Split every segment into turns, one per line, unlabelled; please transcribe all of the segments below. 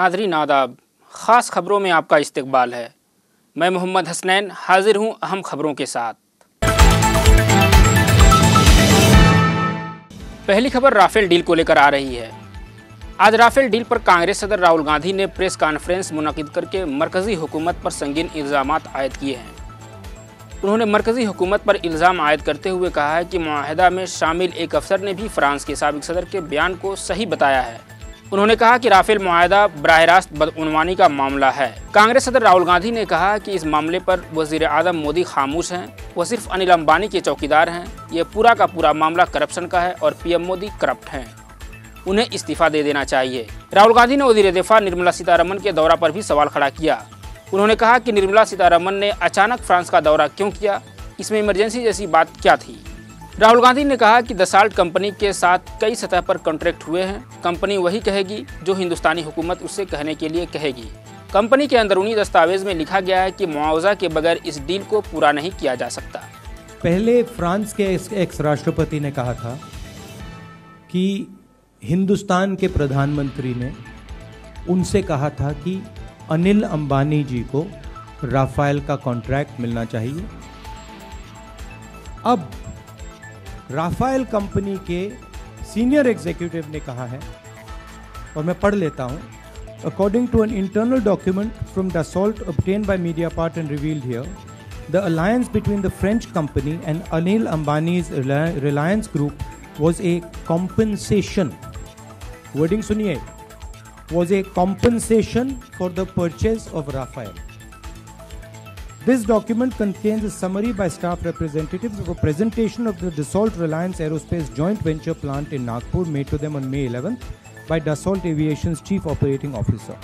नाज़रीन आदाब, ख़ास खबरों में आपका इस्तकबाल है। मैं मोहम्मद हसनैन हाजिर हूँ अहम खबरों के साथ। पहली खबर राफेल डील को लेकर आ रही है। आज राफेल डील पर कांग्रेस सदर राहुल गांधी ने प्रेस कॉन्फ्रेंस मुनक़िद करके मरकज़ी हुकूमत पर संगीन इल्ज़ामात आयद किए हैं। उन्होंने मरकज़ी हुकूमत पर इल्ज़ाम आयद करते हुए कहा है कि मुआहदा में शामिल एक अफसर ने भी फ्रांस के साबिक़ सदर के बयान को सही बताया है। उन्होंने कहा कि राफेल मुआहदा बराह रास्त बदउनवानी का मामला है। कांग्रेस सदर राहुल गांधी ने कहा कि इस मामले पर वज़ीर आज़म मोदी खामोश हैं, वह सिर्फ अनिल अंबानी के चौकीदार हैं। यह पूरा का पूरा मामला करप्शन का है और पीएम मोदी करप्ट हैं, उन्हें इस्तीफ़ा दे देना चाहिए। राहुल गांधी ने वज़ीर दिफ़ा निर्मला सीतारमन के दौरा पर भी सवाल खड़ा किया। उन्होंने कहा कि निर्मला सीतारमन ने अचानक फ्रांस का दौरा क्यों किया, इसमें इमरजेंसी जैसी बात क्या थी। राहुल गांधी ने कहा कि दसाल्ट कंपनी के साथ कई सतह पर कॉन्ट्रैक्ट हुए हैं। कंपनी वही कहेगी जो हिंदुस्तानी हुकूमत उससे कहने के लिए कहेगी। कंपनी के अंदरूनी दस्तावेज में लिखा गया है कि मुआवजा के बगैर इस डील को पूरा नहीं किया जा सकता।
पहले फ्रांस के एक्स राष्ट्रपति ने कहा था कि हिंदुस्तान के प्रधानमंत्री ने उनसे कहा था कि अनिल अंबानी जी को राफेल का कॉन्ट्रैक्ट मिलना चाहिए। अब राफेल कंपनी के सीनियर एग्जीक्यूटिव ने कहा है, और मैं पढ़ लेता हूं, according to an internal document from Dassault obtained by Mediapart and revealed here, the alliance between the French company and Anil Ambani's Reliance Group was a compensation. Wording सुनिए, was a compensation for the purchase of Rafael. This document contains a summary by staff representatives of a presentation of the Dassault Reliance Aerospace joint venture plant in Nagpur made to them on May 11th by Dassault Aviation's Chief Operating Officer.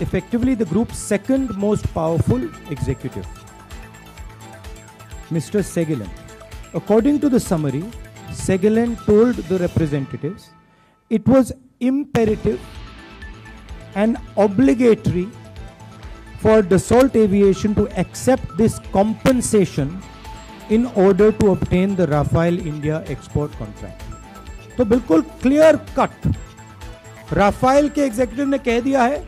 Effectively the group's second most powerful executive, Mr. Segelen. According to the summary, Segelen told the representatives it was imperative and obligatory for Dassault Aviation to accept this compensation in order to obtain the Rafael India export contract. तो बिल्कुल clear cut Rafale के executive ने कह दिया है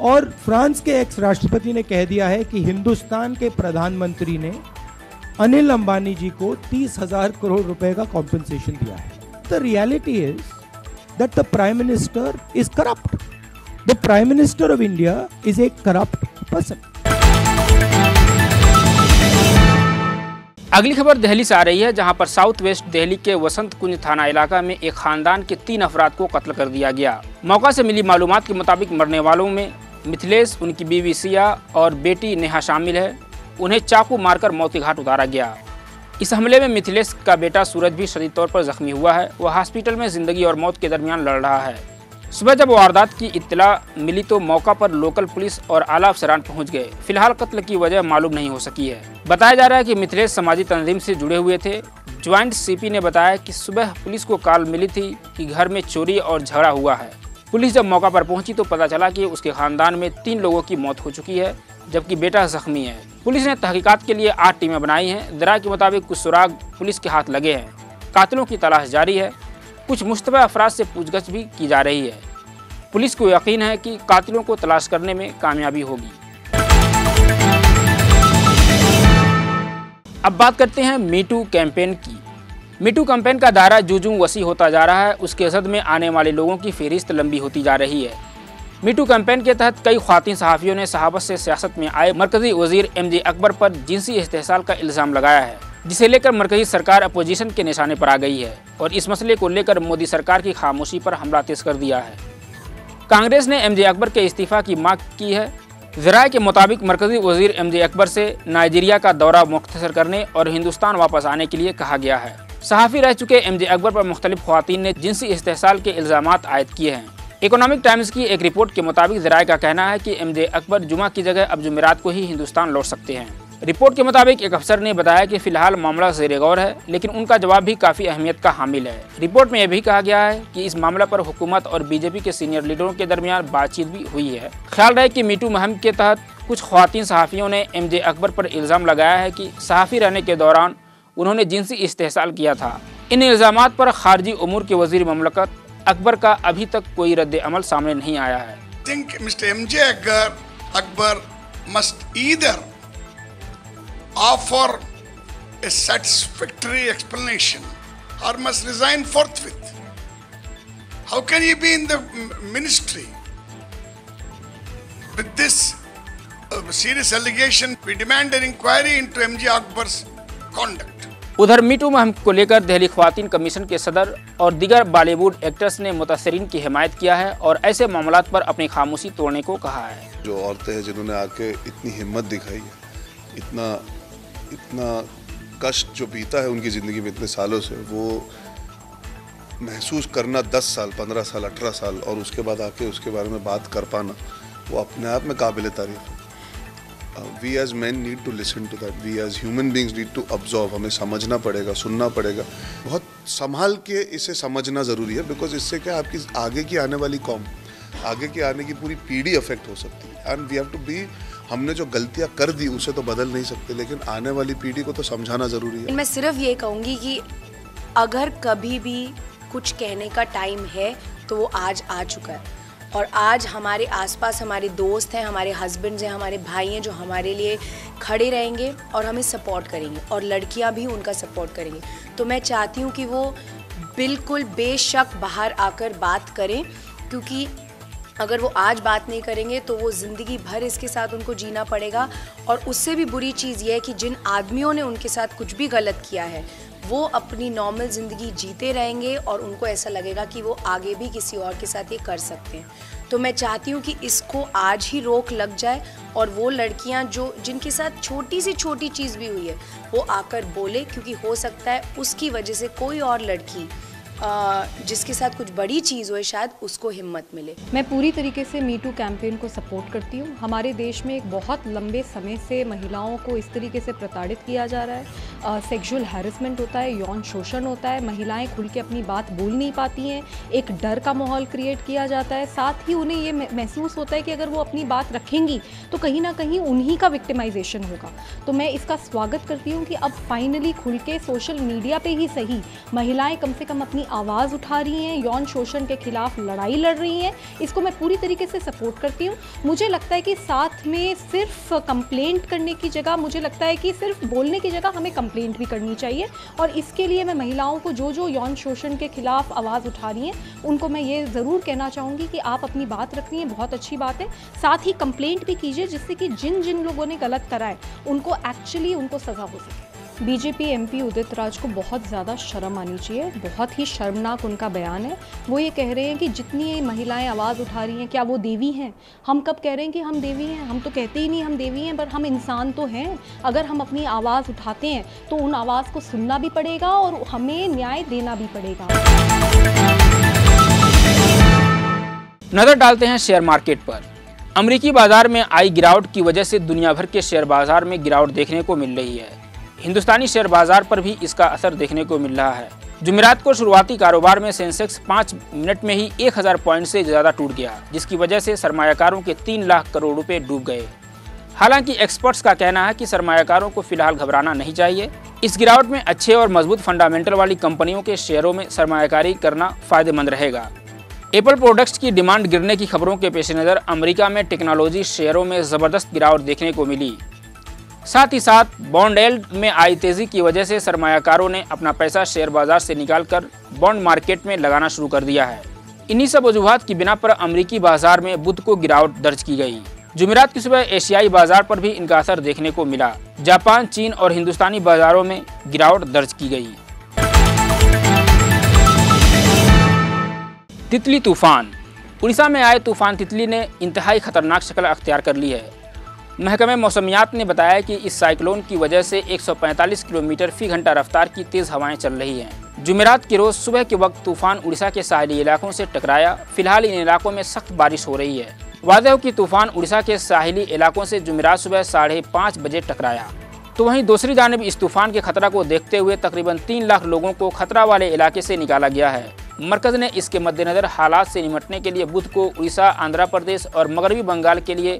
और France के x राष्ट्रपति ने कह दिया है कि हिंदुस्तान के प्रधानमंत्री ने अनिल अंबानी जी को 30,000 करोड़ रुपए का कॉम्पेंसेशन दिया है। The reality is that the prime minister is corrupt. The Prime Minister of India is a corrupt person.
अगली खबर दिल्ली से आ रही है, जहां पर साउथ वेस्ट दिल्ली के वसंत कुंज थाना इलाका में एक खानदान के 3 अफराद को कत्ल कर दिया गया। मौका से मिली मालूमात के मुताबिक मरने वालों में मिथिलेश, उनकी बीवी सिया और बेटी नेहा शामिल है। उन्हें चाकू मारकर मौत के घाट उतारा गया। इस हमले में मिथिलेश का बेटा सूरज भी शदीद तौर पर जख्मी हुआ है। वह हॉस्पिटल में जिंदगी और मौत के दरमियान लड़ रहा है। सुबह जब वारदात की इत्तला मिली तो मौका पर लोकल पुलिस और आला अफसरान पहुंच गए। फिलहाल कत्ल की वजह मालूम नहीं हो सकी है। बताया जा रहा है कि मिथिलेश समाजी तंजीम से जुड़े हुए थे। ज्वाइंट सीपी ने बताया कि सुबह पुलिस को कॉल मिली थी कि घर में चोरी और झगड़ा हुआ है। पुलिस जब मौका पर पहुंची तो पता चला कि उसके खानदान में 3 लोगों की मौत हो चुकी है, जबकि बेटा जख्मी है। पुलिस ने तहकीकात के लिए 8 टीमें बनाई हैं। दरा के मुताबिक कुछ सुराग पुलिस के हाथ लगे हैं। कातिलों की तलाश जारी है। कुछ मुश्तबा अफराद से पूछगछ भी की जा रही है। पुलिस को यकीन है कि कातिलों को तलाश करने में कामयाबी होगी। अब बात करते हैं मीटू कैंपेन की। मीटू कैंपेन का दायरा जूं वसी होता जा रहा है, उसके जद में आने वाले लोगों की फहरिस्त लंबी होती जा रही है। मीटू कैंपेन के तहत कई ख्वातीन सहाफ़ियों ने सहाबत से सियासत में आए मरकजी वजीर MJ अकबर पर जिनसी इस्तेहसाल का इल्ज़ाम लगाया है, जिसे लेकर मरकजी सरकार अपोजिशन के निशाने पर आ गई है और इस मसले को लेकर मोदी सरकार की खामोशी पर हमला तेज कर दिया है। कांग्रेस ने MJ अकबर के इस्तीफा की मांग की है। ज़राए के मुताबिक मरकजी वजीर MJ अकबर से नाइजीरिया का दौरा मुख्तसर करने और हिंदुस्तान वापस आने के लिए कहा गया है। सहाफ़ी रह चुके MJ अकबर पर मुख्तलिफ ख्वातीन ने जिनसी इस्तेहसाल के इल्ज़ामात आयद किए हैं। इकोनॉमिक टाइम्स की एक रिपोर्ट के मुताबिक ज़राए का कहना है कि MJ अकबर जुमा की जगह अब जुमेरात को ही हिंदुस्तान लौट सकते हैं। रिपोर्ट के मुताबिक एक अफसर ने बताया कि फिलहाल मामला ज़ेर गौर है, लेकिन उनका जवाब भी काफ़ी अहमियत का हामिल है। रिपोर्ट में यह भी कहा गया है कि इस मामला पर हुकूमत और बीजेपी के सीनियर लीडरों के दरमियान बातचीत भी हुई है। ख्याल रहे कि मीटू मुहिम के तहत कुछ ख्वातीन सहाफ़ियों ने MJ अकबर पर इल्ज़ाम लगाया है कि सहाफ़ी रहने के दौरान उन्होंने जिनसी इस्तेहसाल किया था। इन इल्ज़ामात पर खारजी उमूर के वज़ीर ममलकत अकबर का अभी तक कोई रद्द अमल सामने नहीं आया है।
I think Mr. M.J. Akbar must either offer a satisfactory explanation or must resign forthwith. How can he be in the ministry with this serious allegation? We demand an inquiry into M.J. Akbar's conduct.
उधर me too मुहिम को लेकर Delhi ख्वातीन commission के सदर और दीगर Bollywood actors ने मुतासरीन की हिमायत किया है और ऐसे मामलात पर अपनी खामोशी तोड़ने को कहा है।
जो औरतें हैं जिन्होंने आके इतनी हिम्मत दिखाई है, इतना कष्ट जो बीता है उनकी ज़िंदगी में इतने सालों से, वो महसूस करना 10 साल, 15 साल, 18 साल और उसके बाद आके उसके बारे में बात कर पाना, वो अपने आप में काबिल तारीफ है। We as men need to listen to that. We as human beings need to absorb. हमें समझना पड़ेगा, सुनना पड़ेगा, बहुत संभाल के इसे समझना ज़रूरी है। बिकॉज इससे क्या आपकी आगे की आने वाली कौम, आगे की आने की पूरी पीढ़ी अफेक्ट हो सकती है। And we have to be, हमने जो गलतियाँ कर दी उसे तो बदल नहीं सकते, लेकिन आने वाली पीढ़ी को तो समझाना ज़रूरी है।
मैं सिर्फ ये कहूँगी कि अगर कभी भी कुछ कहने का टाइम है तो वो आज आ चुका है। और आज हमारे आसपास हमारे दोस्त हैं, हमारे हस्बैंड्स हैं, हमारे भाई हैं जो हमारे लिए खड़े रहेंगे और हमें सपोर्ट करेंगे, और लड़कियां भी उनका सपोर्ट करेंगी। तो मैं चाहती हूं कि वो बिल्कुल बेशक बाहर आकर बात करें, क्योंकि अगर वो आज बात नहीं करेंगे तो वो ज़िंदगी भर इसके साथ उनको जीना पड़ेगा। और उससे भी बुरी चीज़ ये है कि जिन आदमियों ने उनके साथ कुछ भी गलत किया है वो अपनी नॉर्मल ज़िंदगी जीते रहेंगे और उनको ऐसा लगेगा कि वो आगे भी किसी और के साथ ये कर सकते हैं। तो मैं चाहती हूँ कि इसको आज ही रोक लग जाए और वो लड़कियाँ जिनके साथ छोटी से छोटी चीज़ भी हुई है वो आकर बोले, क्योंकि हो सकता है उसकी वजह से कोई और लड़की जिसके साथ कुछ बड़ी चीज़ हो शायद उसको हिम्मत मिले।
मैं पूरी तरीके से मी टू कैंपेन को सपोर्ट करती हूँ। हमारे देश में एक बहुत लंबे समय से महिलाओं को इस तरीके से प्रताड़ित किया जा रहा है, सेक्सुअल हैरेसमेंट होता है, यौन शोषण होता है, महिलाएं खुल के अपनी बात बोल नहीं पाती हैं, एक डर का माहौल क्रिएट किया जाता है, साथ ही उन्हें ये महसूस होता है कि अगर वो अपनी बात रखेंगी तो कहीं ना कहीं उन्हीं का विक्टिमाइजेशन होगा। तो मैं इसका स्वागत करती हूँ कि अब फाइनली खुल के सोशल मीडिया पे ही सही महिलाएं कम से कम अपनी आवाज़ उठा रही हैं, यौन शोषण के खिलाफ लड़ाई लड़ रही हैं। इसको मैं पूरी तरीके से सपोर्ट करती हूँ। मुझे लगता है कि साथ में सिर्फ कंप्लेंट करने की जगह, मुझे लगता है कि सिर्फ बोलने की जगह हमें कंप्लेंट भी करनी चाहिए। और इसके लिए मैं महिलाओं को जो यौन शोषण के खिलाफ आवाज़ उठा रही हैं उनको मैं ये ज़रूर कहना चाहूँगी कि आप अपनी बात रख रही हैं, बहुत अच्छी बात है। साथ ही कंप्लेंट भी कीजिए जिससे कि जिन लोगों ने गलत करा है उनको सज़ा हो सके। बीजेपी एमपी उदित राज को बहुत ज़्यादा शर्म आनी चाहिए। बहुत ही शर्मनाक उनका बयान है। वो ये कह रहे हैं कि जितनी महिलाएं आवाज़ उठा रही हैं क्या वो देवी हैं? हम कब कह रहे हैं कि हम देवी हैं? हम तो कहते ही नहीं हम देवी हैं, पर हम इंसान तो हैं। अगर हम अपनी आवाज़ उठाते हैं तो उन आवाज़ को सुनना भी पड़ेगा और हमें न्याय देना भी पड़ेगा।
नज़र डालते हैं शेयर मार्केट पर। अमेरिकी बाजार में आई गिरावट की वजह से दुनिया भर के शेयर बाजार में गिरावट देखने को मिल रही है। हिंदुस्तानी शेयर बाजार पर भी इसका असर देखने को मिल रहा है। जुमेरात को शुरुआती कारोबार में सेंसेक्स 5 मिनट में ही 1000 पॉइंट से ज़्यादा टूट गया, जिसकी वजह से सरमायाकारों के 3 लाख करोड़ रुपए डूब गए। हालांकि एक्सपर्ट्स का कहना है कि सरमायाकारों को फिलहाल घबराना नहीं चाहिए। इस गिरावट में अच्छे और मजबूत फंडामेंटल वाली कंपनियों के शेयरों में सरमायाकारी करना फायदेमंद रहेगा। एप्पल प्रोडक्ट्स की डिमांड गिरने की खबरों के पेश नज़र अमेरिका में टेक्नोलॉजी शेयरों में ज़बरदस्त गिरावट देखने को मिली। साथ ही साथ बॉन्ड यील्ड में आई तेज़ी की वजह से सरमायाकारों ने अपना पैसा शेयर बाजार से निकालकर बॉन्ड मार्केट में लगाना शुरू कर दिया है। इन्हीं सब वजूहात की बिना पर अमेरिकी बाजार में बुध को गिरावट दर्ज की गई। जुमेरात की सुबह एशियाई बाजार पर भी इनका असर देखने को मिला। जापान, चीन और हिंदुस्तानी बाजारों में गिरावट दर्ज की गई। तितली तूफान। उड़ीसा में आए तूफान तितली ने इंतहाई खतरनाक शक्ल अख्तियार कर ली है। महकमे मौसमियात ने बताया कि इस साइक्लोन की वजह से 145 किलोमीटर फी घंटा रफ्तार की तेज़ हवाएं चल रही हैं। जुमेरात के रोज़ सुबह के वक्त तूफान उड़ीसा के साहिली इलाकों से टकराया। फिलहाल इन इलाकों में सख्त बारिश हो रही है। वाज़ेह हो कि तूफान उड़ीसा के साहिली इलाकों से जुमेरात सुबह 5:30 बजे टकराया। तो वहीं दूसरी जानिब इस तूफान के खतरा को देखते हुए तकरीबन 3 लाख लोगों को खतरा वाले इलाके से निकाला गया है। मरकज़ ने इसके मद्देनज़र हालात से निपटने के लिए बुध को उड़ीसा, आंध्र प्रदेश और मगरबी बंगाल के लिए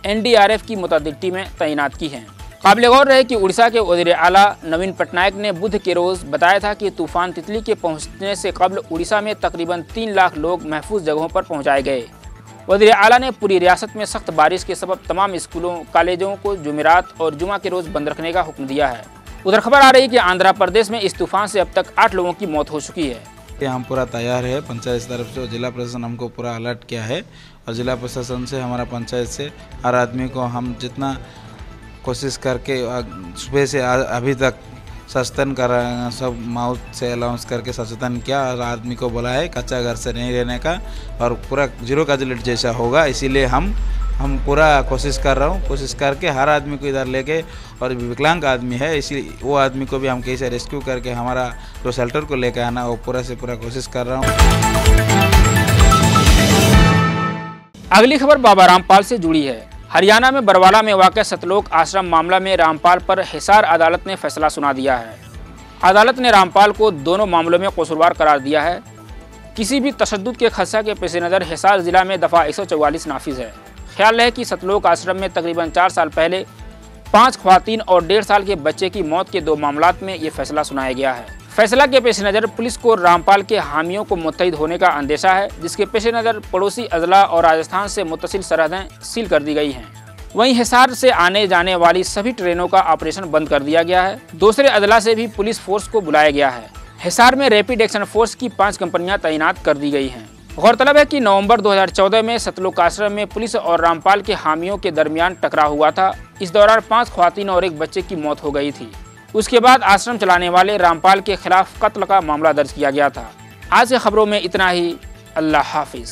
NDRF की मुतअद्दिद टीमें तैनात की हैं। काबिल गौर रहे कि उड़ीसा के वज़ीर आला नवीन पटनायक ने बुध के रोज़ बताया था कि तूफान तितली के पहुंचने से कबल उड़ीसा में तकरीबन 3 लाख लोग महफूज जगहों पर पहुंचाए गए। वज़ीर आला ने पूरी रियासत में सख्त बारिश के सबब तमाम स्कूलों कॉलेजों को जुमेरात और जुमा के रोज़ बंद रखने का हुक्म दिया है। उधर खबर आ रही है कि आंध्र प्रदेश में इस तूफान से अब तक 8 लोगों की मौत हो चुकी है।
हम पूरा तैयार है, पंचायत तरफ से जिला प्रशासन हमको पूरा अलर्ट किया है और जिला प्रशासन से हमारा पंचायत से हर आदमी को हम जितना कोशिश करके सुबह से अभी तक सचेतन कर रहे हैं, सब माउथ से अनाउंस करके सचेतन किया और आदमी को बोला है कच्चा घर से नहीं रहने का और पूरा जीरो का जिलेट जैसा होगा। इसीलिए हम पूरा कोशिश कर रहा हूँ, कोशिश करके हर आदमी को इधर लेके और विकलांग आदमी है इसलिए वो आदमी को भी हम कैसे रेस्क्यू करके हमारा जो शेल्टर को लेकर आना वो पूरा से पूरा कोशिश कर रहा हूँ।
अगली खबर बाबा रामपाल से जुड़ी है। हरियाणा में बरवाला में वाक़ सतलोक आश्रम मामला में रामपाल पर हिसार अदालत ने फैसला सुना दिया है। अदालत ने रामपाल को दोनों मामलों में कसूरवार करार दिया है। किसी भी तशद्दुद के खदशा के पेश नज़र हिसार जिला में दफ़ा 144 नाफिज है। ख्याल है कि सतलोक आश्रम में तकरीबन 4 साल पहले 5 ख्वातीन और 1.5 साल के बच्चे की मौत के 2 मामलात में ये फैसला सुनाया गया है। फैसला के पेश नज़र पुलिस को रामपाल के हामियों को मुत्तहिद होने का अंदेशा है, जिसके पेश नज़र पड़ोसी अजला और राजस्थान से मुत्तसिल सरहदें सील कर दी गई हैं। वहीं हिसार से आने जाने वाली सभी ट्रेनों का ऑपरेशन बंद कर दिया गया है। दूसरे अजला से भी पुलिस फोर्स को बुलाया गया है। हिसार में रैपिड एक्शन फोर्स की 5 कंपनियां तैनात कर दी गई हैं। गौरतलब है कि नवंबर 2014 में सतलोक आश्रम में पुलिस और रामपाल के हामियों के दरमियान टकराव हुआ था। इस दौरान 5 ख्वातीन और 1 बच्चे की मौत हो गई थी। उसके बाद आश्रम चलाने वाले रामपाल के खिलाफ कत्ल का मामला दर्ज किया गया था। आज की खबरों में इतना ही। अल्लाह हाफिज।